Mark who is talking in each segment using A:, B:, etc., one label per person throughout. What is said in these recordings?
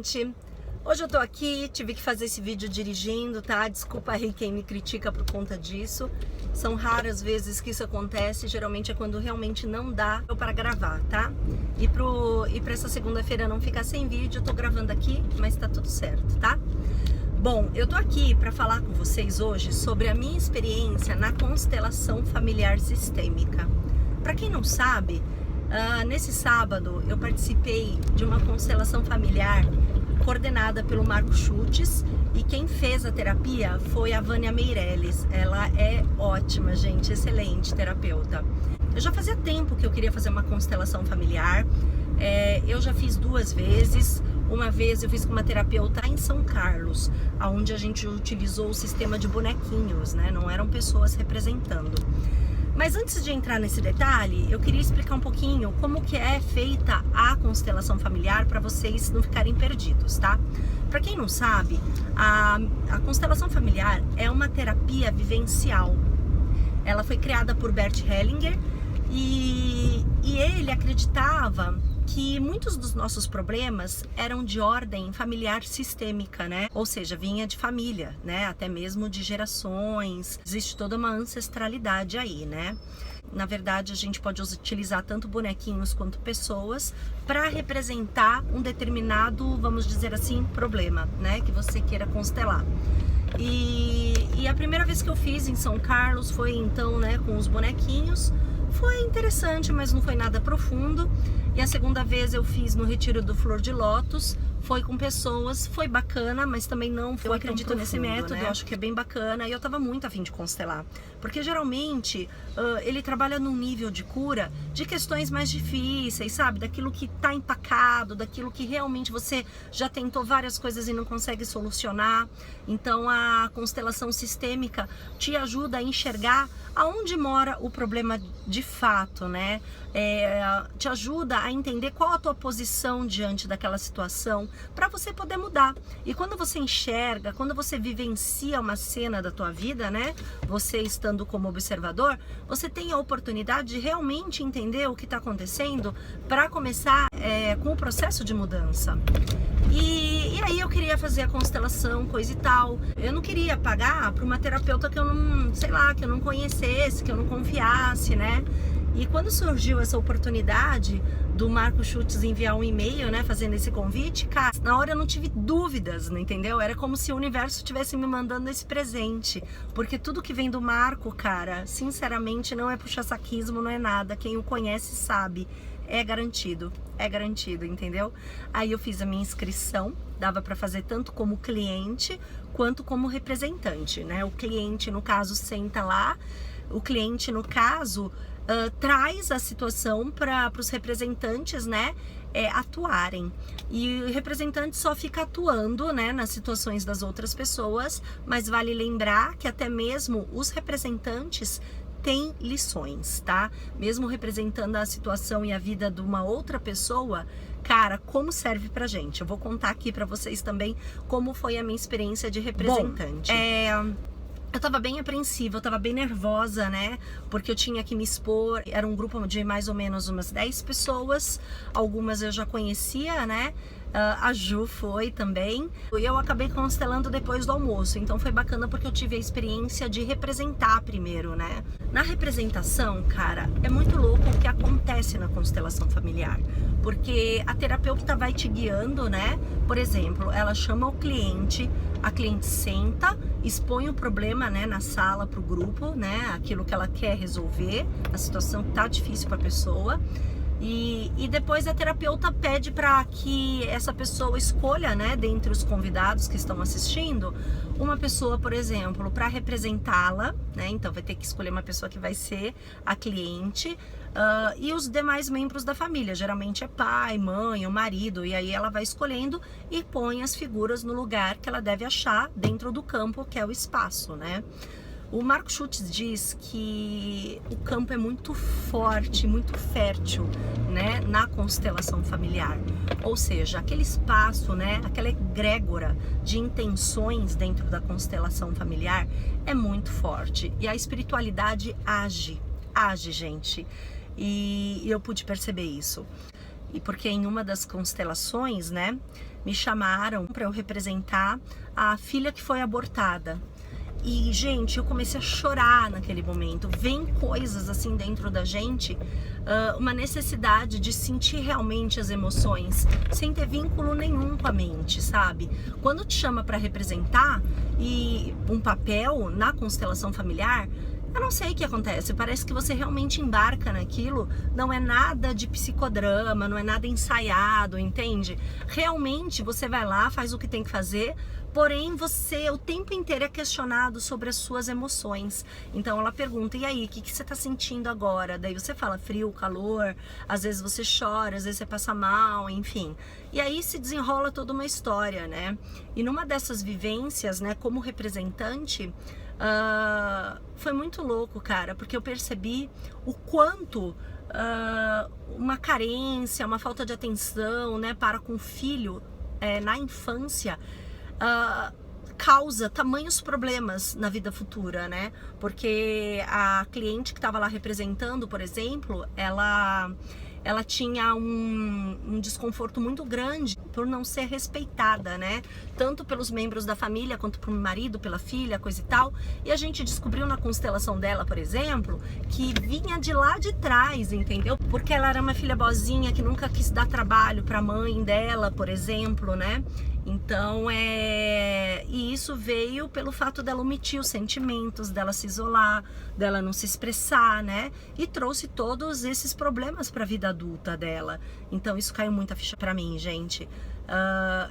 A: gente! Hoje eu tô aqui, tive que fazer esse vídeo dirigindo, tá? Desculpa aí quem me critica por conta disso. São raras vezes que isso acontece, geralmente é quando realmente não dá para gravar, tá? E pra essa segunda-feira não ficar sem vídeo, eu tô gravando aqui, mas tá tudo certo, tá? Bom, eu tô aqui para falar com vocês hoje sobre a minha experiência na constelação familiar sistêmica. Para quem não sabe, nesse sábado eu participei de uma constelação familiar coordenada pelo Marco Schultz, e quem fez a terapia foi a Vânia Meirelles. Ela é ótima, gente, excelente terapeuta. Eu já fazia tempo que eu queria fazer uma constelação familiar, eu já fiz 2 vezes. Uma vez eu fiz com uma terapeuta em São Carlos, onde a gente utilizou o sistema de bonequinhos, né? Não eram pessoas representando. Mas antes de entrar nesse detalhe, eu queria explicar um pouquinho como que é feita a constelação familiar para vocês não ficarem perdidos, tá? Para quem não sabe, a constelação familiar é uma terapia vivencial. Ela foi criada por Bert Hellinger e ele acreditava que muitos dos nossos problemas eram de ordem familiar sistêmica, né? Ou seja, vinha de família, né? Até mesmo de gerações. Existe toda uma ancestralidade aí, né? Na verdade, a gente pode utilizar tanto bonequinhos quanto pessoas para representar um determinado, vamos dizer assim, problema, né? Que você queira constelar. E a primeira vez que eu fiz em São Carlos foi então, né, com os bonequinhos. Foi interessante, mas não foi nada profundo. E a segunda vez eu fiz no Retiro do Flor de Lótus, foi com pessoas, foi bacana, mas também não foi. Eu acredito nesse método, né? Eu acho que é bem bacana e eu tava muito a fim de constelar. Porque geralmente ele trabalha num nível de cura de questões mais difíceis, sabe? Daquilo que tá empacado, daquilo que realmente você já tentou várias coisas e não consegue solucionar. Então a constelação sistêmica te ajuda a enxergar aonde mora o problema de fato, né? Te ajuda a entender qual a tua posição diante daquela situação para você poder mudar. E quando você enxerga, quando você vivencia uma cena da tua vida, né? Você estando como observador, você tem a oportunidade de realmente entender o que está acontecendo para começar com o processo de mudança. E aí eu queria fazer a constelação, coisa e tal. Eu não queria pagar para uma terapeuta que eu não, sei lá, que eu não conhecesse, que eu não confiasse, né? E quando surgiu essa oportunidade do Marco Schultz enviar um e-mail, né, fazendo esse convite, cara, na hora eu não tive dúvidas, né, entendeu? Era como se o universo estivesse me mandando esse presente, porque tudo que vem do Marco, cara, sinceramente não é puxa-saquismo, não é nada, quem o conhece sabe, é garantido, entendeu? Aí eu fiz a minha inscrição, dava para fazer tanto como cliente quanto como representante, né? O cliente, no caso, senta lá, o cliente, no caso, traz a situação para os representantes, né, atuarem. E o representante só fica atuando, né, nas situações das outras pessoas, mas vale lembrar que até mesmo os representantes têm lições, tá? Mesmo representando a situação e a vida de uma outra pessoa, cara, como serve pra gente? Eu vou contar aqui pra vocês também como foi a minha experiência de representante. Bom, eu tava bem apreensiva, eu tava bem nervosa, né? Porque eu tinha que me expor. Era um grupo de mais ou menos umas 10 pessoas. Algumas eu já conhecia, né? A Ju foi também. E eu acabei constelando depois do almoço. Então foi bacana porque eu tive a experiência de representar primeiro, né? Na representação, cara, é muito louco o que acontece na constelação familiar. Porque a terapeuta vai te guiando, né? Por exemplo, ela chama o cliente, a cliente senta, expõe o problema, né, na sala pro grupo, né? Aquilo que ela quer resolver, a situação que tá difícil pra pessoa. E depois a terapeuta pede para que essa pessoa escolha, né, dentre os convidados que estão assistindo, uma pessoa, por exemplo, para representá-la, né? Então vai ter que escolher uma pessoa que vai ser a cliente, e os demais membros da família, geralmente é pai, mãe, o marido, e aí ela vai escolhendo e põe as figuras no lugar que ela deve achar dentro do campo que é o espaço, né? O Marco Schultz diz que o campo é muito forte, muito fértil, né, na constelação familiar. Ou seja, aquele espaço, né, aquela egrégora de intenções dentro da constelação familiar é muito forte. E a espiritualidade age, gente. E eu pude perceber isso. E porque em uma das constelações, né, me chamaram para eu representar a filha que foi abortada. E, gente, eu comecei a chorar naquele momento. Vem coisas assim dentro da gente, uma necessidade de sentir realmente as emoções, sem ter vínculo nenhum com a mente, sabe? Quando te chama para representar e um papel na constelação familiar, eu não sei o que acontece, parece que você realmente embarca naquilo, não é nada de psicodrama, não é nada ensaiado, entende? Realmente você vai lá, faz o que tem que fazer, porém você o tempo inteiro é questionado sobre as suas emoções. Então ela pergunta, e aí, o que você tá sentindo agora? Daí você fala frio, calor, às vezes você chora, às vezes você passa mal, enfim. E aí se desenrola toda uma história, né? E numa dessas vivências, né, como representante, foi muito louco, cara, porque eu percebi o quanto uma carência, uma falta de atenção, né, para com o filho na infância causa tamanhos problemas na vida futura, né? Porque a cliente que estava lá representando, por exemplo, ela tinha um desconforto muito grande por não ser respeitada, né? Tanto pelos membros da família, quanto pelo marido, pela filha, coisa e tal. E a gente descobriu na constelação dela, por exemplo, que vinha de lá de trás, entendeu? Porque ela era uma filha boazinha que nunca quis dar trabalho para a mãe dela, por exemplo, né? Então, e isso veio pelo fato dela omitir os sentimentos, dela se isolar, dela não se expressar, né? E trouxe todos esses problemas para a vida adulta dela. Então, isso caiu muita ficha para mim, gente.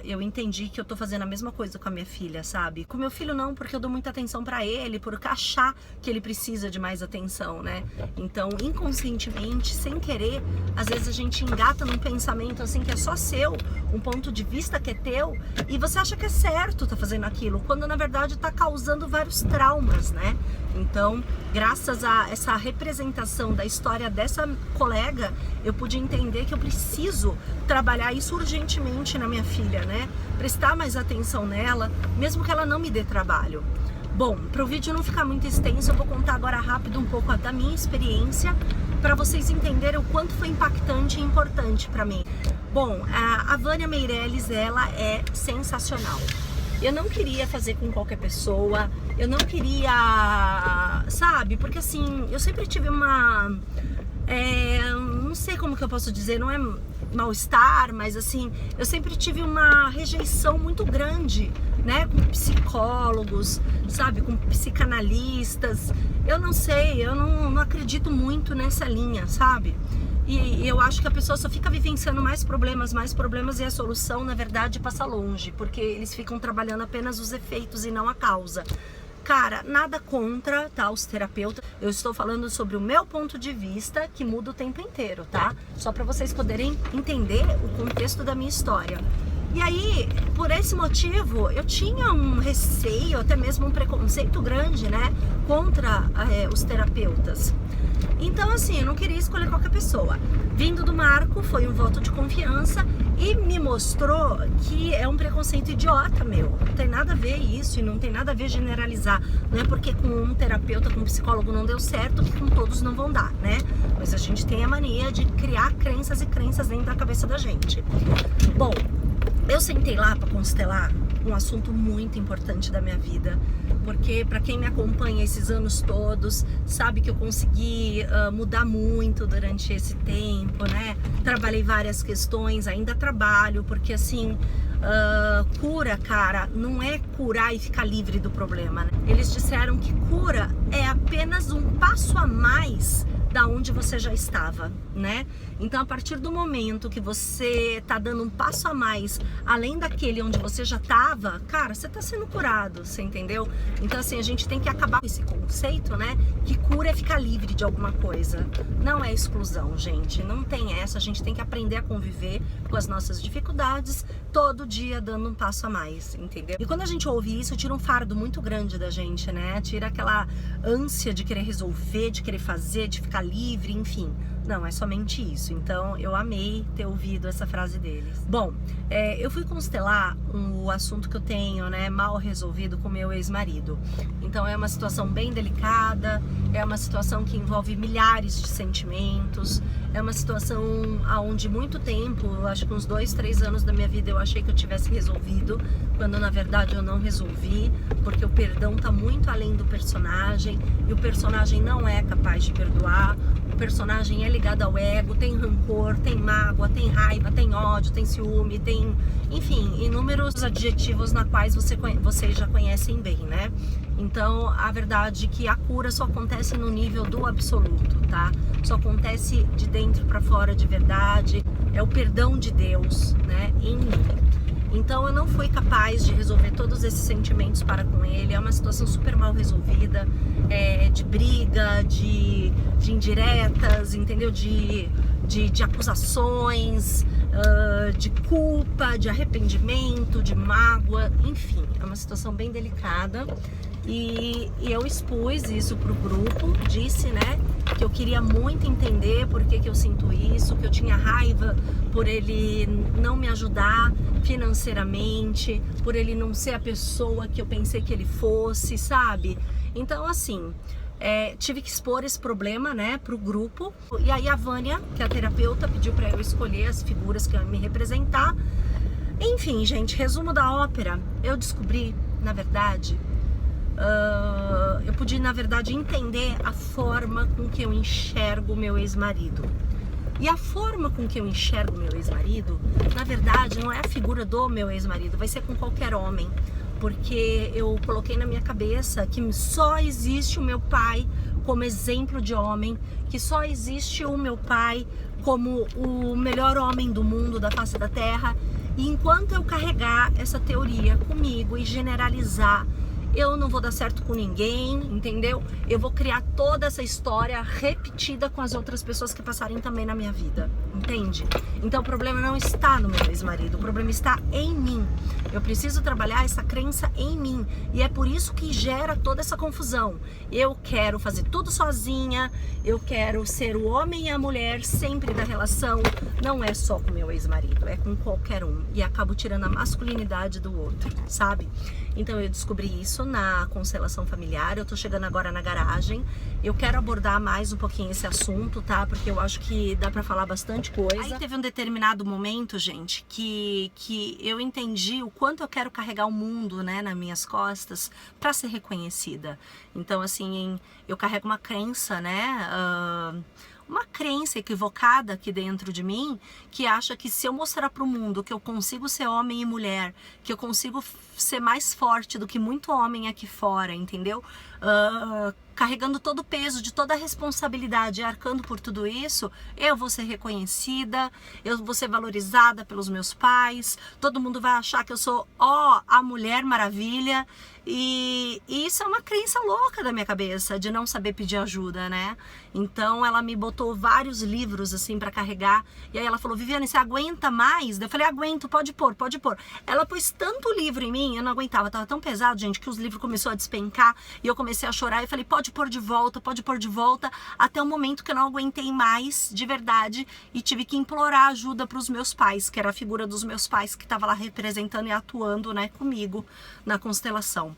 A: Eu entendi que eu tô fazendo a mesma coisa com a minha filha, sabe? Com meu filho não, porque eu dou muita atenção pra ele, por achar que ele precisa de mais atenção, né? Então, inconscientemente, sem querer, às vezes a gente engata num pensamento assim que é só seu, um ponto de vista que é teu, e você acha que é certo tá fazendo aquilo, quando na verdade tá causando vários traumas, né? Então, graças a essa representação da história dessa colega, eu pude entender que eu preciso trabalhar isso urgentemente na minha filha, né? Prestar mais atenção nela, mesmo que ela não me dê trabalho. Bom, para o vídeo não ficar muito extenso, eu vou contar agora rápido um pouco da minha experiência, para vocês entenderem o quanto foi impactante e importante para mim. Bom, a Vânia Meirelles, ela é sensacional. Eu não queria fazer com qualquer pessoa, eu não queria, sabe? Porque assim, eu sempre tive uma, não sei como que eu posso dizer, não é mal-estar, mas assim, eu sempre tive uma rejeição muito grande, né? Com psicólogos, sabe? Com psicanalistas. Eu não sei, eu não acredito muito nessa linha, sabe? E eu acho que a pessoa só fica vivenciando mais problemas e a solução, na verdade, passa longe, porque eles ficam trabalhando apenas os efeitos e não a causa. Cara, nada contra, tá, os terapeutas. Eu estou falando sobre o meu ponto de vista, que muda o tempo inteiro, tá? Só para vocês poderem entender o contexto da minha história. E aí, por esse motivo, eu tinha um receio, até mesmo um preconceito grande, né, contra os terapeutas. Então, assim, eu não queria escolher qualquer pessoa. Vindo do Marco, foi um voto de confiança e me mostrou que é um preconceito idiota, meu. Não tem nada a ver isso e não tem nada a ver generalizar. Não é porque com um terapeuta, com um psicólogo não deu certo que com todos não vão dar, né? Mas a gente tem a mania de criar crenças e crenças dentro da cabeça da gente. Bom, eu sentei lá para constelar um assunto muito importante da minha vida, porque para quem me acompanha esses anos todos, sabe que eu consegui mudar muito durante esse tempo, né? Trabalhei várias questões, ainda trabalho, porque assim, cura, cara, não é curar e ficar livre do problema, né? Eles disseram que cura é apenas um passo a mais da onde você já estava, né? Então, a partir do momento que você tá dando um passo a mais, além daquele onde você já tava, cara, você tá sendo curado, você entendeu? Então, assim, a gente tem que acabar com esse conceito, né? Que cura é ficar livre de alguma coisa. Não é exclusão, gente. Não tem essa. A gente tem que aprender a conviver com as nossas dificuldades, todo dia dando um passo a mais, entendeu? E quando a gente ouve isso, tira um fardo muito grande da gente, né? Tira aquela ânsia de querer resolver, de querer fazer, de ficar livre, enfim. Não, é somente isso. Então, eu amei ter ouvido essa frase deles. Bom, eu fui constelar o assunto que eu tenho, né, mal resolvido com meu ex-marido. Então, é uma situação bem delicada, é uma situação que envolve milhares de sentimentos, é uma situação onde muito tempo, eu acho que uns 2, 3 anos da minha vida eu achei que eu tivesse resolvido, quando na verdade eu não resolvi, porque o perdão tá muito além do personagem, e o personagem não é capaz de perdoar. O personagem é ligado ao ego, tem rancor, tem mágoa, tem raiva, tem ódio, tem ciúme, tem, enfim, inúmeros adjetivos na quais vocês já conhecem bem, né? Então, a verdade é que a cura só acontece no nível do absoluto, tá? Só acontece de dentro para fora de verdade, é o perdão de Deus, né, em mim. Então eu não fui capaz de resolver todos esses sentimentos para com ele. É uma situação super mal resolvida, de briga, de indiretas, entendeu? De acusações, de culpa, de arrependimento, de mágoa, enfim, é uma situação bem delicada. E eu expus isso pro grupo, disse, né, que eu queria muito entender por que eu sinto isso, que eu tinha raiva por ele não me ajudar financeiramente, por ele não ser a pessoa que eu pensei que ele fosse, sabe? Então, assim, tive que expor esse problema, né, pro grupo. E aí a Vânia, que é a terapeuta, pediu para eu escolher as figuras que iam me representar. Enfim, gente, resumo da ópera, eu descobri, na verdade, eu pude, na verdade, entender a forma com que eu enxergo meu ex-marido. E a forma com que eu enxergo meu ex-marido, na verdade, não é a figura do meu ex-marido, vai ser com qualquer homem. Porque eu coloquei na minha cabeça que só existe o meu pai como exemplo de homem, que só existe o meu pai como o melhor homem do mundo, da face da terra. E enquanto eu carregar essa teoria comigo e generalizar, eu não vou dar certo com ninguém, entendeu? Eu vou criar toda essa história repetida com as outras pessoas que passarem também na minha vida, entende? Então o problema não está no meu ex-marido, o problema está em mim. Eu preciso trabalhar essa crença em mim, e é por isso que gera toda essa confusão. Eu quero fazer tudo sozinha, eu quero ser o homem e a mulher sempre da relação, não é só com meu ex-marido, é com qualquer um, e acabo tirando a masculinidade do outro, sabe? Então eu descobri isso na constelação familiar, eu tô chegando agora na garagem, eu quero abordar mais um pouquinho esse assunto, tá? Porque eu acho que dá pra falar bastante coisa. Aí teve um determinado momento, gente, que eu entendi o quanto eu quero carregar o mundo, né, nas minhas costas pra ser reconhecida. Então, assim, eu carrego uma crença, né, uma crença equivocada aqui dentro de mim, que acha que se eu mostrar para o mundo que eu consigo ser homem e mulher, que eu consigo ser mais forte do que muito homem aqui fora, entendeu? Carregando todo o peso de toda a responsabilidade, arcando por tudo isso, eu vou ser reconhecida, eu vou ser valorizada pelos meus pais, todo mundo vai achar que eu sou, a Mulher Maravilha. E isso é uma crença louca da minha cabeça, de não saber pedir ajuda, né? Então ela me botou vários livros assim pra carregar, e aí ela falou: Viviane, você aguenta mais? Eu falei: aguento, pode pôr, pode pôr. Ela pôs tanto livro em mim, eu não aguentava, tava tão pesado, gente, que os livros começaram a despencar, e eu comecei a chorar, e falei: pode pôr de volta, até o momento que eu não aguentei mais, de verdade, e tive que implorar ajuda pros meus pais, que era a figura dos meus pais que tava lá representando e atuando, né, comigo na constelação.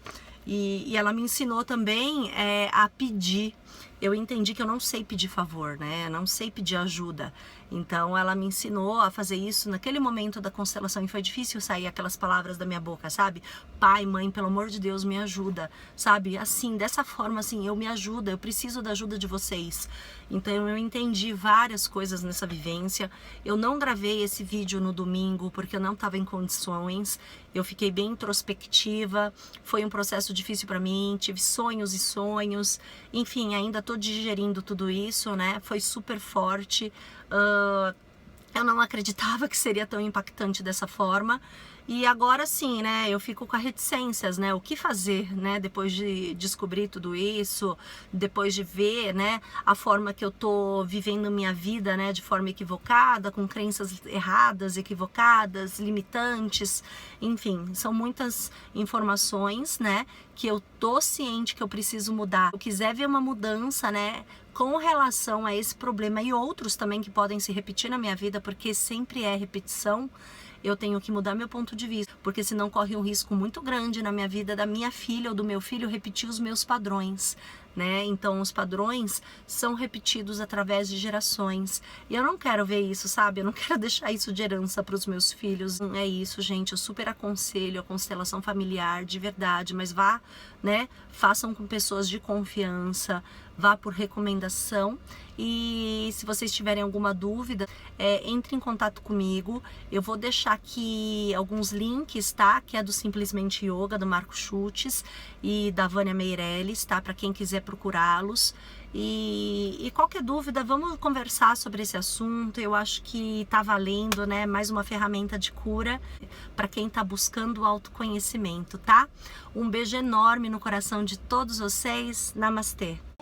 A: E ela me ensinou também a pedir. Eu entendi que eu não sei pedir favor, né? Eu não sei pedir ajuda. Então ela me ensinou a fazer isso naquele momento da constelação, e foi difícil sair aquelas palavras da minha boca, sabe? Pai, mãe, pelo amor de Deus, me ajuda, sabe? Assim, dessa forma, assim, eu me ajuda, eu preciso da ajuda de vocês. Então eu entendi várias coisas nessa vivência. Eu não gravei esse vídeo no domingo porque eu não estava em condições. Eu fiquei bem introspectiva, foi um processo difícil para mim, tive sonhos e sonhos, enfim, ainda tô digerindo tudo isso, né? Foi super forte. Eu não acreditava que seria tão impactante dessa forma, E agora sim, né, eu fico com as reticências, né, o que fazer, né, depois de descobrir tudo isso, depois de ver, né, a forma que eu tô vivendo minha vida, né, de forma equivocada, com crenças erradas, equivocadas, limitantes, enfim, são muitas informações, né, que eu tô ciente que eu preciso mudar. Se eu quiser ver uma mudança, né, com relação a esse problema e outros também que podem se repetir na minha vida, porque sempre é repetição, eu tenho que mudar meu ponto de vista, porque senão corre um risco muito grande na minha vida da minha filha ou do meu filho repetir os meus padrões, né? Então os padrões são repetidos através de gerações e eu não quero ver isso, sabe? Eu não quero deixar isso de herança para os meus filhos. É isso, gente, eu super aconselho a constelação familiar de verdade, mas vá, né? Façam com pessoas de confiança, vá por recomendação. E se vocês tiverem alguma dúvida, entre em contato comigo. Eu vou deixar aqui alguns links, tá? Que é do Simplesmente Yoga, do Marco Schultz e da Vânia Meirelles, tá? Para quem quiser procurá-los. E qualquer dúvida, vamos conversar sobre esse assunto. Eu acho que tá valendo, né? Mais uma ferramenta de cura para quem tá buscando autoconhecimento, tá? Um beijo enorme no coração de todos vocês. Namastê!